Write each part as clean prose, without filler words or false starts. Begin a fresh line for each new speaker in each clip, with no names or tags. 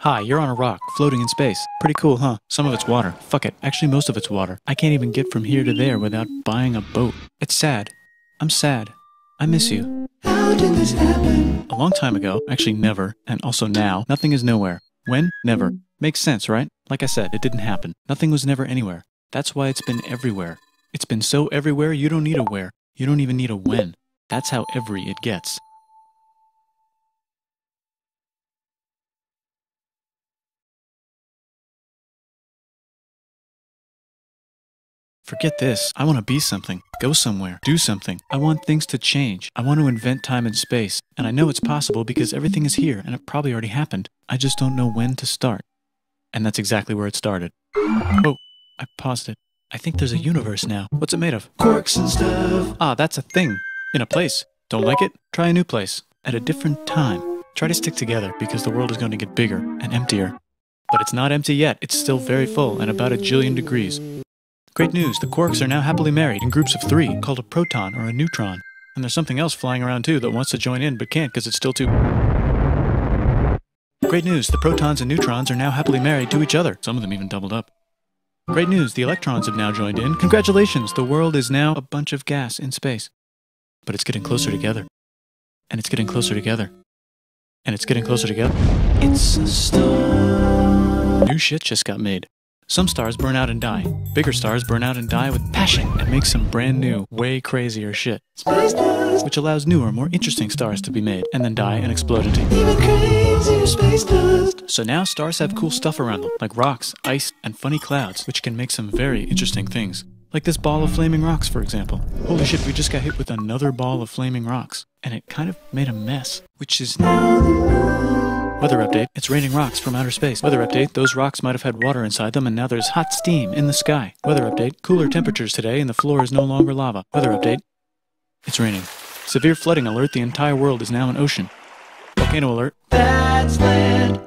Hi, you're on a rock, floating in space. Pretty cool, huh? Some of it's water. Fuck it. Actually, most of it's water. I can't even get from here to there without buying a boat. It's sad. I'm sad. I miss you.
How did this happen?
A long time ago, actually never, and also now, nothing is nowhere. When? Never. Makes sense, right? Like I said, it didn't happen. Nothing was never anywhere. That's why it's been everywhere. It's been so everywhere you don't need a where. You don't even need a when. That's how every it gets. Forget this. I want to be something. Go somewhere. Do something. I want things to change. I want to invent time and space. And I know it's possible because everything is here and it probably already happened. I just don't know when to start. And that's exactly where it started. Oh, I paused it. I think there's a universe now. What's it made of?
Quirks and stuff.
Ah, that's a thing. In a place. Don't like it? Try a new place. At a different time. Try to stick together because the world is going to get bigger and emptier. But it's not empty yet. It's still very full and about 1 jillion degrees. Great news, the quarks are now happily married in groups of 3, called a proton or a neutron. And there's something else flying around too that wants to join in but can't because it's still too... Great news, the protons and neutrons are now happily married to each other. Some of them even doubled up. Great news, the electrons have now joined in. Congratulations, the world is now a bunch of gas in space. But it's getting closer together. And it's getting closer together. And it's getting closer together.
It's a star.
New shit just got made. Some stars burn out and die. Bigger stars burn out and die with passion and make some brand new, way crazier shit.
Space dust.
Which allows newer, more interesting stars to be made and then die and explode into
Even crazier space dust.
So now stars have cool stuff around them, like rocks, ice, and funny clouds, which can make some very interesting things. Like this ball of flaming rocks, for example. Holy shit, we just got hit with another ball of flaming rocks. And it kind of made a mess, which is now the moon. Weather update, it's raining rocks from outer space. Weather update, those rocks might have had water inside them and now there's hot steam in the sky. Weather update, cooler temperatures today and the floor is no longer lava. Weather update, it's raining. Severe flooding alert, the entire world is now an ocean. Volcano alert.
That's land.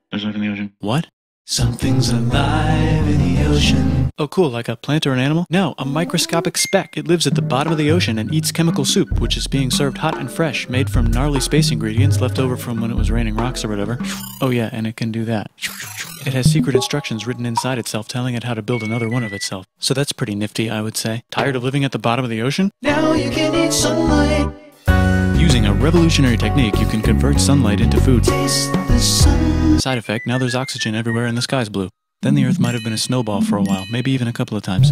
There's life in the ocean. What?
Something's alive in the ocean.
Oh cool, like a plant or an animal? No, a microscopic speck. It lives at the bottom of the ocean and eats chemical soup, which is being served hot and fresh, made from gnarly space ingredients left over from when it was raining rocks or whatever. Oh yeah, and it can do that. It has secret instructions written inside itself telling it how to build another one of itself. So that's pretty nifty, I would say. Tired of living at the bottom of the ocean?
Now you can eat sunlight.
Using a revolutionary technique, you can convert sunlight into food.
Taste the sun.
Side effect, now there's oxygen everywhere and the sky's blue. Then the Earth might have been a snowball for a while, maybe even a couple of times.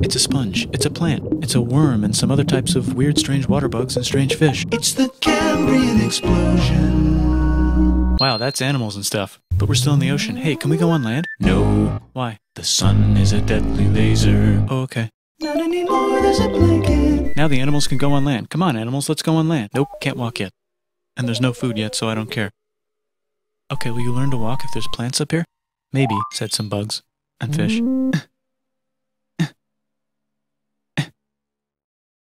It's a sponge, it's a plant, it's a worm and some other types of weird strange water bugs and strange fish.
It's the Cambrian explosion.
Wow, that's animals and stuff. But we're still in the ocean. Hey, can we go on land?
No.
Why? The sun is a deadly laser. Oh, okay.
Not anymore, there's a blanket.
Now the animals can go on land. Come on, animals, let's go on land. Nope, can't walk yet. And there's no food yet, so I don't care. Okay, will you learn to walk if there's plants up here? Maybe, said some bugs. And fish.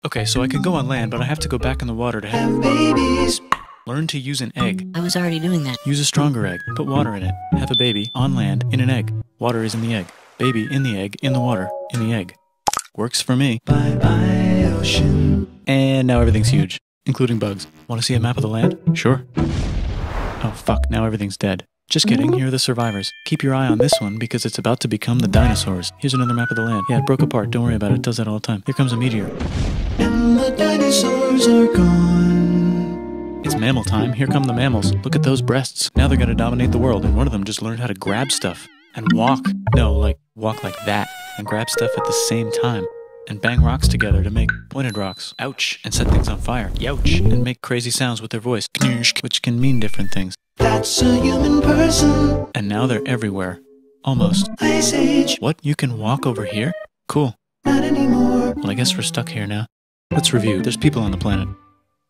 Okay, so I can go on land, but I have to go back in the water to
Have babies.
learn to use an egg.
I was already doing that.
Use a stronger egg. Put water in it. Have a baby on land in an egg. Water is in the egg. Baby in the egg, in the water, in the egg. Works for me.
Bye-bye, ocean.
And now everything's huge, including bugs. Want to see a map of the land? Sure. Oh fuck, now everything's dead. Just kidding, here are the survivors. Keep your eye on this one because it's about to become the dinosaurs. Here's another map of the land. Yeah, it broke apart, don't worry about it, it does that all the time. Here comes a meteor.
And the dinosaurs are gone.
It's mammal time, here come the mammals. Look at those breasts. Now they're gonna dominate the world, and one of them just learned how to grab stuff. And walk. No, like, walk like that. And grab stuff at the same time. And bang rocks together to make pointed rocks. Ouch. And set things on fire. Youch. And make crazy sounds with their voice. Which can mean different things.
That's a human person.
And now they're everywhere. Almost.
Ice Age.
What? You can walk over here? Cool.
Not anymore.
Well, I guess we're stuck here now. Let's review. There's people on the planet.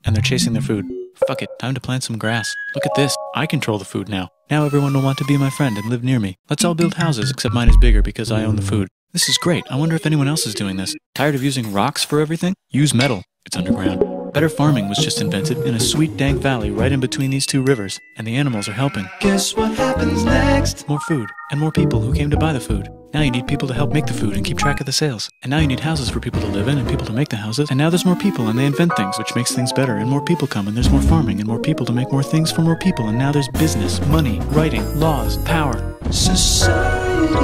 And they're chasing their food. Fuck it. Time to plant some grass. Look at this. I control the food now. Now everyone will want to be my friend and live near me. Let's all build houses, except mine is bigger because I own the food. This is great. I wonder if anyone else is doing this. Tired of using rocks for everything? Use metal. It's underground. Better farming was just invented in a sweet dank valley right in between these two rivers, and the animals are helping.
Guess what happens next?
More food, and more people who came to buy the food. Now you need people to help make the food and keep track of the sales. And now you need houses for people to live in and people to make the houses. And now there's more people and they invent things, which makes things better. And more people come and there's more farming and more people to make more things for more people. And now there's business, money, writing, laws, power.
Society.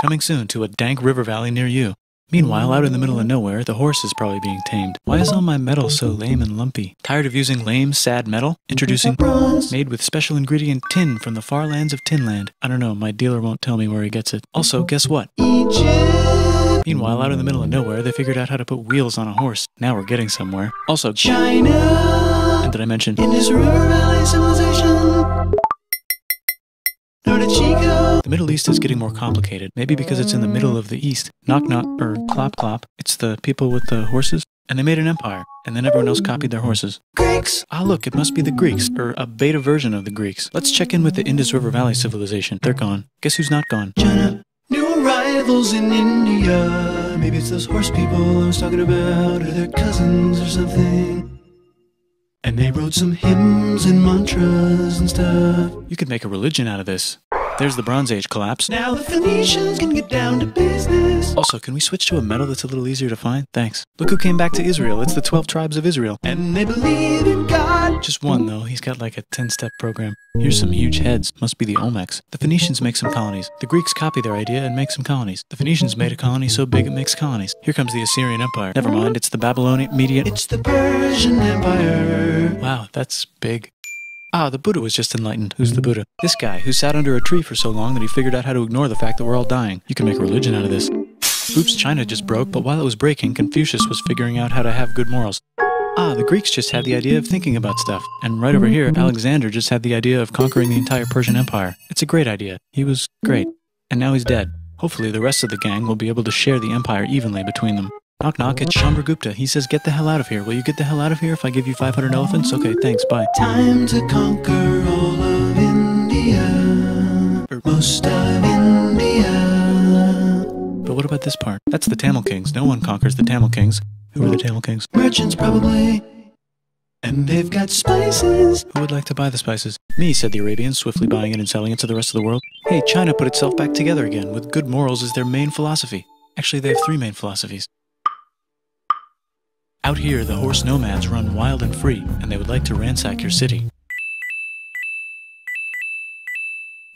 Coming soon to a dank river valley near you. Meanwhile, out in the middle of nowhere, the horse is probably being tamed. Why is all my metal so lame and lumpy? Tired of using lame, sad metal? Introducing bronze, made with special ingredient tin from the far lands of Tinland. I don't know, my dealer won't tell me where he gets it. Also, guess what?
Egypt.
Meanwhile, out in the middle of nowhere, they figured out how to put wheels on a horse. Now we're getting somewhere. Also,
China.
And did I mention
Indus River Valley Civilization. Chico.
The Middle East is getting more complicated, maybe because it's in the middle of the East. Knock knock, or clop clop. It's the people with the horses. And they made an empire, and then everyone else copied their horses.
Greeks.
Ah, look, it must be the Greeks, or a beta version of the Greeks. Let's check in with the Indus River Valley civilization. They're gone. Guess who's not gone?
China. New arrivals in India. Maybe it's those horse people I was talking about, or their cousins or something. And they wrote some hymns and mantras and stuff.
You could make a religion out of this. There's the Bronze Age collapse.
Now the Phoenicians can get down to business.
Also, can we switch to a metal that's a little easier to find? Thanks. Look who came back to Israel. It's the 12 tribes of Israel.
And they believe in God.
Just one, though. He's got like a 10-step program. Here's some huge heads. Must be the Olmecs. The Phoenicians make some colonies. The Greeks copy their idea and make some colonies. The Phoenicians made a colony so big it makes colonies. Here comes the Assyrian Empire. Never mind, it's the Babylonian Median.
It's the Persian Empire.
Wow, that's big. Ah, the Buddha was just enlightened. Who's the Buddha? This guy, who sat under a tree for so long that he figured out how to ignore the fact that we're all dying. You can make a religion out of this. Oops, China just broke, but while it was breaking, Confucius was figuring out how to have good morals. Ah, the Greeks just had the idea of thinking about stuff. And right over here, Alexander just had the idea of conquering the entire Persian Empire. It's a great idea. He was great. And now he's dead. Hopefully the rest of the gang will be able to share the empire evenly between them. Knock knock, it's Chandragupta. He says, get the hell out of here. Will you get the hell out of here if I give you 500 elephants? Okay, thanks, bye.
Time to conquer all of India. Or most of India.
But what about this part? That's the Tamil Kings. No one conquers the Tamil Kings. Who are the Tamil Kings?
Merchants, probably. And they've got spices.
Who would like to buy the spices? Me, said the Arabians, swiftly buying it and selling it to the rest of the world. Hey, China put itself back together again, with good morals as their main philosophy. Actually, they have 3 main philosophies. Out here, the horse nomads run wild and free, and they would like to ransack your city.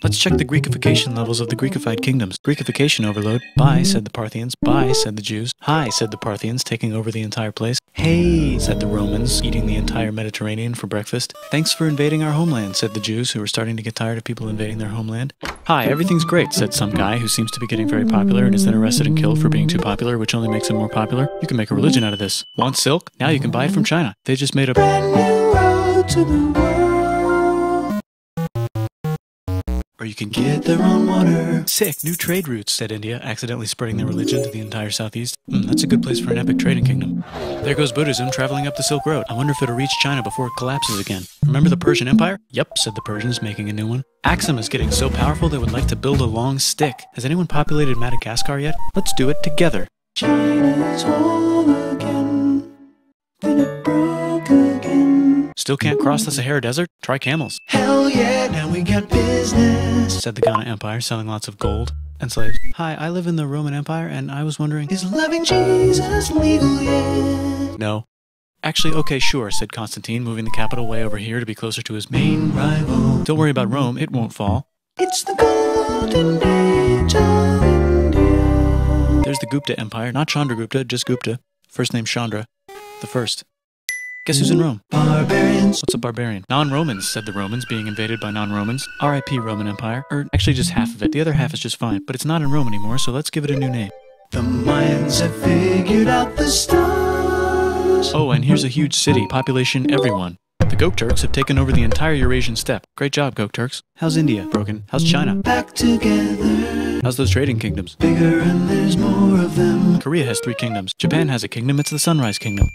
Let's check the Greekification levels of the Greekified kingdoms. Greekification overload. Bye, said the Parthians. Bye, said the Jews. Hi, said the Parthians, taking over the entire place. Hey, said the Romans, eating the entire Mediterranean for breakfast. Thanks for invading our homeland, said the Jews, who were starting to get tired of people invading their homeland. Hi, everything's great, said some guy who seems to be getting very popular and is then arrested and killed for being too popular, which only makes him more popular. You can make a religion out of this. Want silk? Now you can buy it from China. They just made a
Brand new road to the world.
Or you can
Get their own water.
Sick, new trade routes, said India, accidentally spreading their religion to the entire southeast. That's a good place for an epic trading kingdom. There goes Buddhism traveling up the Silk Road. I wonder if it'll reach China before it collapses again. Remember the Persian Empire? Yep, said the Persians, making a new one. Axum is getting so powerful they would like to build a long stick. Has anyone populated Madagascar yet? Let's do it together.
China's whole again. Then it broke again.
Still can't cross the Sahara Desert? Try camels,
Hell yeah, now we got business.
said the Ghana Empire, selling lots of gold and slaves. Hi, I live in the Roman Empire, and I was wondering...
Is loving Jesus legal yet?
No. Actually, okay, sure, said Constantine, moving the capital way over here to be closer to his main
Rival.
Don't worry about Rome, it won't fall.
It's the golden age of India.
There's the Gupta Empire, not Chandragupta, just Gupta. First name Chandra. The first. Guess who's in Rome?
Barbarians.
What's a barbarian? Non-Romans, said the Romans, being invaded by non-Romans. R.I.P. Roman Empire. Or actually just half of it. The other half is just fine. But it's not in Rome anymore, so let's give it a new name.
The Mayans have figured out the stars.
Oh, and here's a huge city. Population everyone. The Gokturks have taken over the entire Eurasian steppe. Great job, Gokturks. How's India? Broken. How's China?
Back together.
How's those trading kingdoms?
Bigger and there's more of them.
Korea has 3 kingdoms. Japan has a kingdom. It's the Sunrise Kingdom.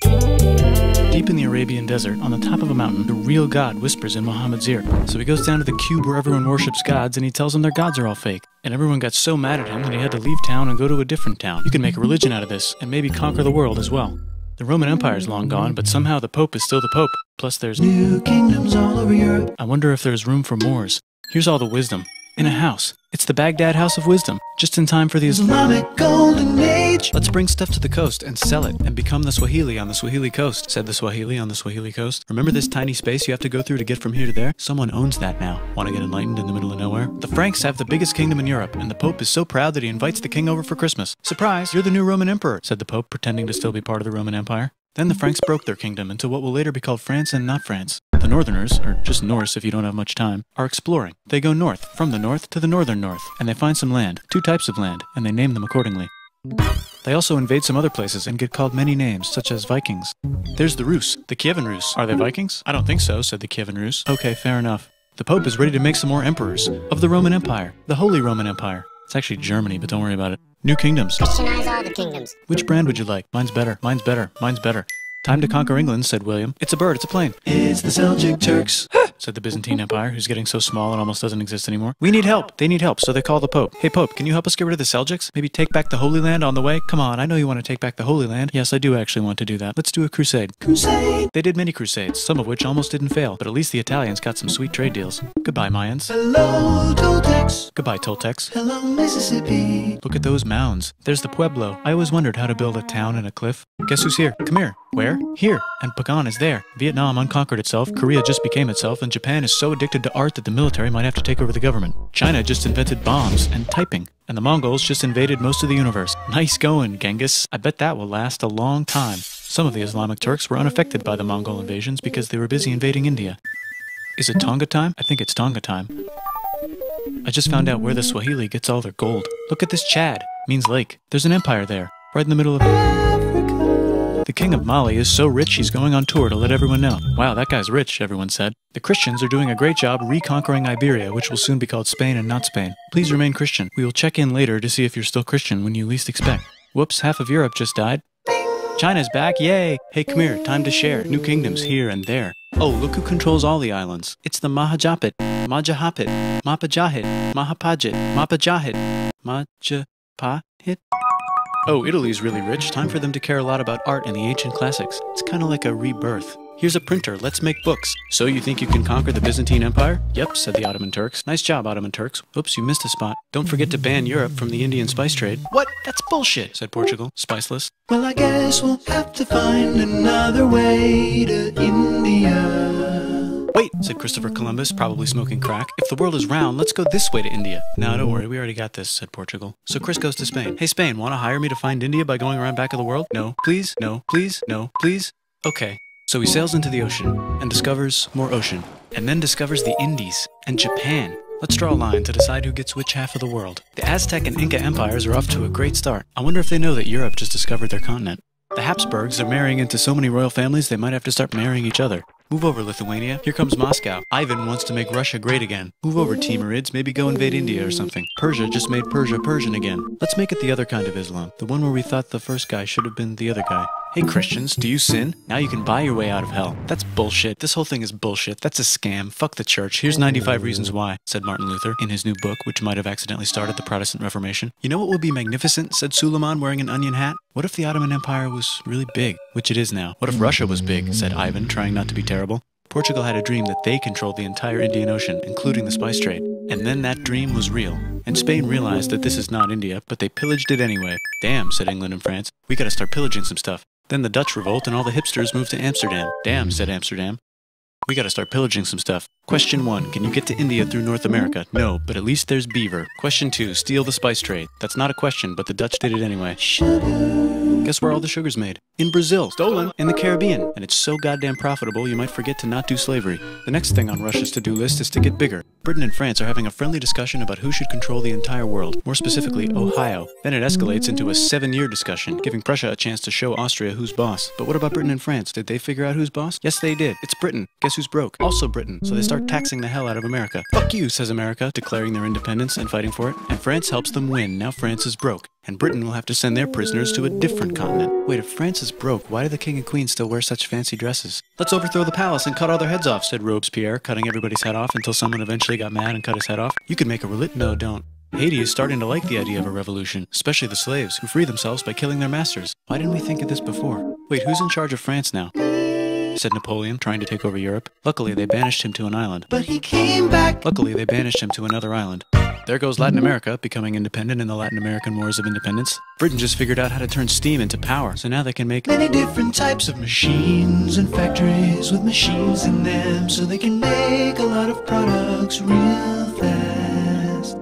Deep in the Arabian desert, on the top of a mountain, the real God whispers in Muhammad's ear. So he goes down to the cube where everyone worships gods, and he tells them their gods are all fake. And everyone got so mad at him that he had to leave town and go to a different town. You can make a religion out of this, and maybe conquer the world as well. The Roman Empire is long gone, but somehow the Pope is still the Pope. Plus there's
New kingdoms all over Europe.
I wonder if there's room for Moors. Here's all the wisdom. In a house. It's the Baghdad House of Wisdom. Just in time for the
Islamic Golden Age.
Let's bring stuff to the coast and sell it and become the Swahili on the Swahili coast, said the Swahili on the Swahili coast. Remember this tiny space you have to go through to get from here to there? Someone owns that now. Want to get enlightened in the middle of nowhere? The Franks have the biggest kingdom in Europe, and the Pope is so proud that he invites the king over for Christmas. Surprise, you're the new Roman emperor, said the Pope, pretending to still be part of the Roman Empire. Then the Franks broke their kingdom into what will later be called France and not France. The Northerners, or just Norse if you don't have much time, are exploring. They go north, from the north to the northern north, and they find some land, 2 types of land, and they name them accordingly. They also invade some other places and get called many names, such as Vikings. There's the Rus, the Kievan Rus. Are they Vikings? I don't think so, said the Kievan Rus. Okay, fair enough. The Pope is ready to make some more emperors of the Roman Empire, the Holy Roman Empire. It's actually Germany, but don't worry about it. New kingdoms.
Christianize all the kingdoms.
Which brand would you like? Mine's better, mine's better, mine's better. Time to conquer England, said William. It's a bird, it's a plane.
It's the Seljuk Turks,
said the Byzantine Empire, who's getting so small it almost doesn't exist anymore. We need help. They need help, so they call the Pope. Hey Pope, can you help us get rid of the Seljuks? Maybe take back the Holy Land on the way? Come on, I know you want to take back the Holy Land. Yes, I do actually want to do that. Let's do a crusade.
Crusade.
They did many crusades, some of which almost didn't fail, but at least the Italians got some sweet trade deals. Goodbye, Mayans.
Hello, Toltecs.
Goodbye, Toltecs.
Hello, Mississippi.
Look at those mounds. There's the Pueblo. I always wondered how to build a town in a cliff. Guess who's here? Come here. Where? Here. And Pagan is there. Vietnam unconquered itself, Korea just became itself, and Japan is so addicted to art that the military might have to take over the government. China just invented bombs and typing. And the Mongols just invaded most of the universe. Nice going, Genghis. I bet that will last a long time. Some of the Islamic Turks were unaffected by the Mongol invasions because they were busy invading India. Is it Tonga time? I think it's Tonga time. I just found out where the Swahili gets all their gold. Look at this Chad. Means lake. There's an empire there, right in the middle of
Africa.
The king of Mali is so rich he's going on tour to let everyone know. Wow, that guy's rich, everyone said. The Christians are doing a great job reconquering Iberia, which will soon be called Spain and not Spain. Please remain Christian. We will check in later to see if you're still Christian when you least expect. Whoops, half of Europe just died. China's back, yay! Hey, come here, time to share. New kingdoms here and there. Oh, look who controls all the islands. It's the Mahajapit, Majapahit, Mapajahit, Mahapajit, Mapajahit, Majapahit. Oh, Italy's really rich. Time for them to care a lot about art and the ancient classics. It's kind of like a rebirth. Here's a printer, let's make books. So you think you can conquer the Byzantine Empire? Yep, said the Ottoman Turks. Nice job, Ottoman Turks. Oops, you missed a spot. Don't forget to ban Europe from the Indian spice trade. What? That's bullshit, said Portugal, spiceless.
Well, I guess we'll have to find another way to India.
Wait, said Christopher Columbus, probably smoking crack. If the world is round, let's go this way to India. No, don't worry, we already got this, said Portugal. So Chris goes to Spain. Hey, Spain, want to hire me to find India by going around back of the world? No, please, no, please, no, please. Okay. So he sails into the ocean and discovers more ocean, and then discovers the Indies and Japan. Let's draw a line to decide who gets which half of the world. The Aztec and Inca empires are off to a great start. I wonder if they know that Europe just discovered their continent. The Habsburgs are marrying into so many royal families they might have to start marrying each other. Move over, Lithuania. Here comes Moscow. Ivan wants to make Russia great again. Move over, Timurids. Maybe go invade India or something. Persia just made Persia Persian again. Let's make it the other kind of Islam. The one where we thought the first guy should have been the other guy. Hey Christians, do you sin? Now you can buy your way out of hell. That's bullshit. This whole thing is bullshit. That's a scam. Fuck the church. Here's 95 Reasons Why, said Martin Luther in his new book, which might have accidentally started the Protestant Reformation. You know what would be magnificent, said Suleiman wearing an onion hat? What if the Ottoman Empire was really big, which it is now? What if Russia was big, said Ivan, trying not to be terrible. Portugal had a dream that they controlled the entire Indian Ocean, including the spice trade. And then that dream was real. And Spain realized that this is not India, but they pillaged it anyway. Damn, said England and France. We gotta start pillaging some stuff. Then the Dutch revolt and all the hipsters moved to Amsterdam. Damn, said Amsterdam. We gotta start pillaging some stuff. Question 1, can you get to India through North America? No, but at least there's beaver. Question 2, steal the spice trade. That's not a question, but the Dutch did it anyway. Guess where all the sugar's made? In Brazil. Stolen. In the Caribbean. And it's so goddamn profitable you might forget to not do slavery. The next thing on Russia's to-do list is to get bigger. Britain and France are having a friendly discussion about who should control the entire world. More specifically, Ohio. Then it escalates into a 7-year discussion, giving Prussia a chance to show Austria who's boss. But what about Britain and France? Did they figure out who's boss? Yes, they did. It's Britain. Guess who's broke? Also Britain. So they start taxing the hell out of America. Fuck you, says America, declaring their independence and fighting for it. And France helps them win. Now France is broke. And Britain will have to send their prisoners to a different continent. Wait, if France is broke, why do the king and queen still wear such fancy dresses? Let's overthrow the palace and cut all their heads off, said Robespierre, cutting everybody's head off until someone eventually got mad and cut his head off. You could make a No, don't. Haiti is starting to like the idea of a revolution, especially the slaves, who free themselves by killing their masters. Why didn't we think of this before? Wait, who's in charge of France now? Said Napoleon, trying to take over Europe. Luckily, they banished him to an island.
But he came back.
Luckily, they banished him to another island. There goes Latin America, becoming independent in the Latin American Wars of Independence. Britain just figured out how to turn steam into power, so now they can make
Many different types of machines and factories with machines in them, so they can make a lot of products real fast.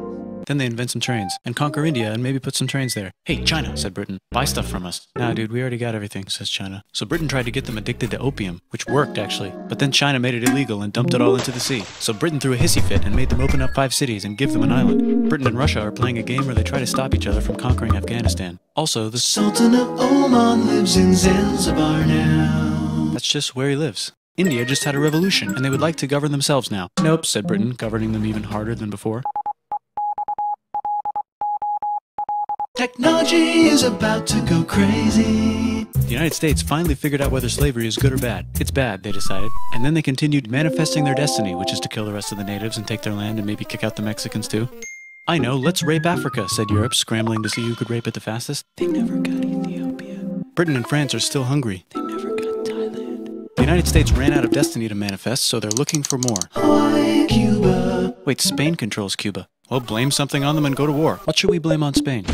Then they invent some trains, and conquer India and maybe put some trains there. Hey, China, said Britain, buy stuff from us. Nah, dude, we already got everything, says China. So Britain tried to get them addicted to opium, which worked, actually. But then China made it illegal and dumped it all into the sea. So Britain threw a hissy fit and made them open up 5 cities and give them an island. Britain and Russia are playing a game where they try to stop each other from conquering Afghanistan. Also, the
Sultan of Oman lives in Zanzibar now.
That's just where he lives. India just had a revolution, and they would like to govern themselves now. Nope, said Britain, governing them even harder than before.
Technology is about to go crazy.
The United States finally figured out whether slavery is good or bad. It's bad, they decided. And then they continued manifesting their destiny, which is to kill the rest of the natives and take their land and maybe kick out the Mexicans too. I know, let's rape Africa, said Europe, scrambling to see who could rape it the fastest.
They never got Ethiopia.
Britain and France are still hungry.
They never got Thailand.
The United States ran out of destiny to manifest, so they're looking for more.
Hawaii, Cuba.
Wait, Spain controls Cuba. Well, blame something on them and go to war. What should we blame on Spain?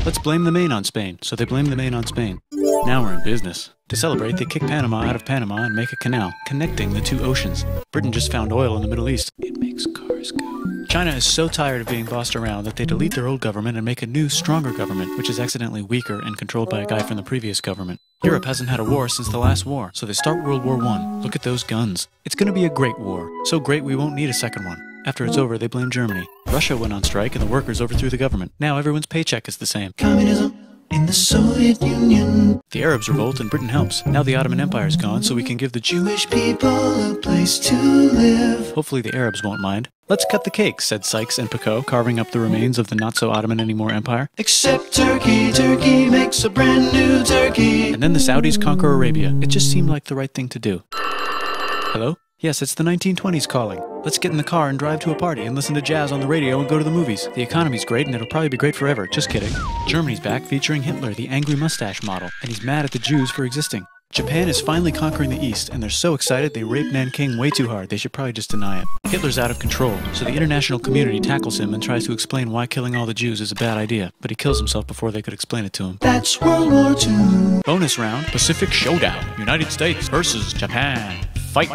Let's blame the Maine on Spain. So they blame the Maine on Spain. Now we're in business. To celebrate, they kick Panama out of Panama and make a canal, connecting the 2 oceans. Britain just found oil in the Middle East.
It makes cars go.
China is so tired of being bossed around that they delete their old government and make a new, stronger government, which is accidentally weaker and controlled by a guy from the previous government. Europe hasn't had a war since the last war, so they start World War I. Look at those guns. It's gonna be a great war. So great we won't need a second one. After it's over, they blame Germany. Russia went on strike and the workers overthrew the government. Now everyone's paycheck is the same.
Communism in the Soviet Union.
The Arabs revolt and Britain helps. Now the Ottoman Empire's gone, so we can give the
Jewish people a place to live.
Hopefully the Arabs won't mind. Let's cut the cake, said Sykes and Picot, carving up the remains of the not-so-Ottoman-anymore empire.
Except Turkey. Turkey makes a brand new Turkey.
And then the Saudis conquer Arabia. It just seemed like the right thing to do. Hello? Yes, it's the 1920s calling. Let's get in the car and drive to a party and listen to jazz on the radio and go to the movies. The economy's great and it'll probably be great forever. Just kidding. Germany's back featuring Hitler, the angry mustache model, and he's mad at the Jews for existing. Japan is finally conquering the East, and they're so excited they rape Nanking way too hard. They should probably just deny it. Hitler's out of control, so the international community tackles him and tries to explain why killing all the Jews is a bad idea, but he kills himself before they could explain it to him.
That's World War II.
Bonus round, Pacific Showdown. United States versus Japan. Fight!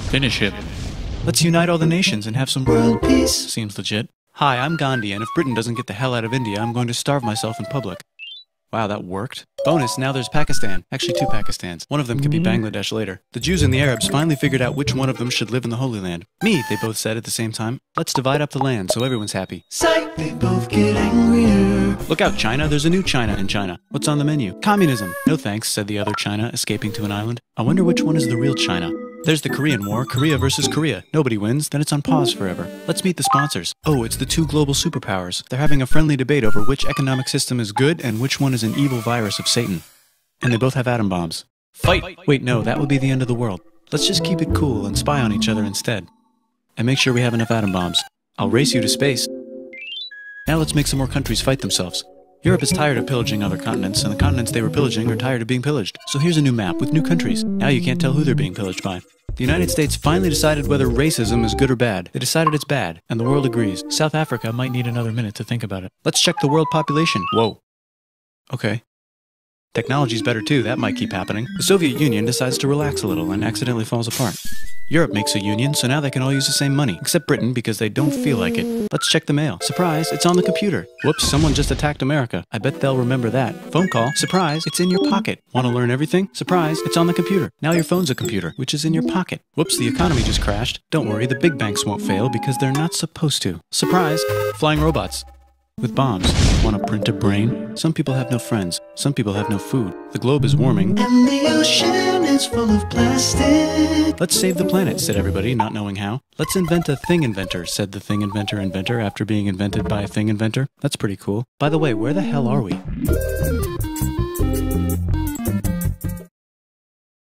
Finish him. Let's unite all the nations and have some
World peace.
Seems legit. Hi, I'm Gandhi, and if Britain doesn't get the hell out of India, I'm going to starve myself in public. Wow, that worked. Bonus, now there's Pakistan. Actually, 2 Pakistans. One of them could be Bangladesh later. The Jews and the Arabs finally figured out which one of them should live in the Holy Land. Me, they both said at the same time. Let's divide up the land so everyone's happy.
Psych, they both get angrier.
Look out, China. There's a new China in China. What's on the menu? Communism. No thanks, said the other China, escaping to an island. I wonder which one is the real China. There's the Korean War, Korea versus Korea. Nobody wins, then it's on pause forever. Let's meet the sponsors. Oh, it's the 2 global superpowers. They're having a friendly debate over which economic system is good and which one is an evil virus of Satan. And they both have atom bombs. Fight! Wait, no, that would be the end of the world. Let's just keep it cool and spy on each other instead. And make sure we have enough atom bombs. I'll race you to space. Now let's make some more countries fight themselves. Europe is tired of pillaging other continents, and the continents they were pillaging are tired of being pillaged. So here's a new map with new countries. Now you can't tell who they're being pillaged by. The United States finally decided whether racism is good or bad. They decided it's bad, and the world agrees. South Africa might need another minute to think about it. Let's check the world population. Whoa. Okay. Technology's better too, that might keep happening. The Soviet Union decides to relax a little and accidentally falls apart. Europe makes a union, so now they can all use the same money, except Britain because they don't feel like it. Let's check the mail. Surprise, it's on the computer. Whoops, someone just attacked America. I bet they'll remember that. Phone call. Surprise, it's in your pocket. Want to learn everything? Surprise, it's on the computer. Now your phone's a computer, which is in your pocket. Whoops, the economy just crashed. Don't worry, the big banks won't fail because they're not supposed to. Surprise, flying robots. With bombs. Want to print a brain? Some people have no friends. Some people have no food. The globe is warming.
And the ocean is full of plastic.
Let's save the planet, said everybody, not knowing how. Let's invent a thing inventor, said the thing inventor after being invented by a thing inventor. That's pretty cool. By the way, where the hell are we?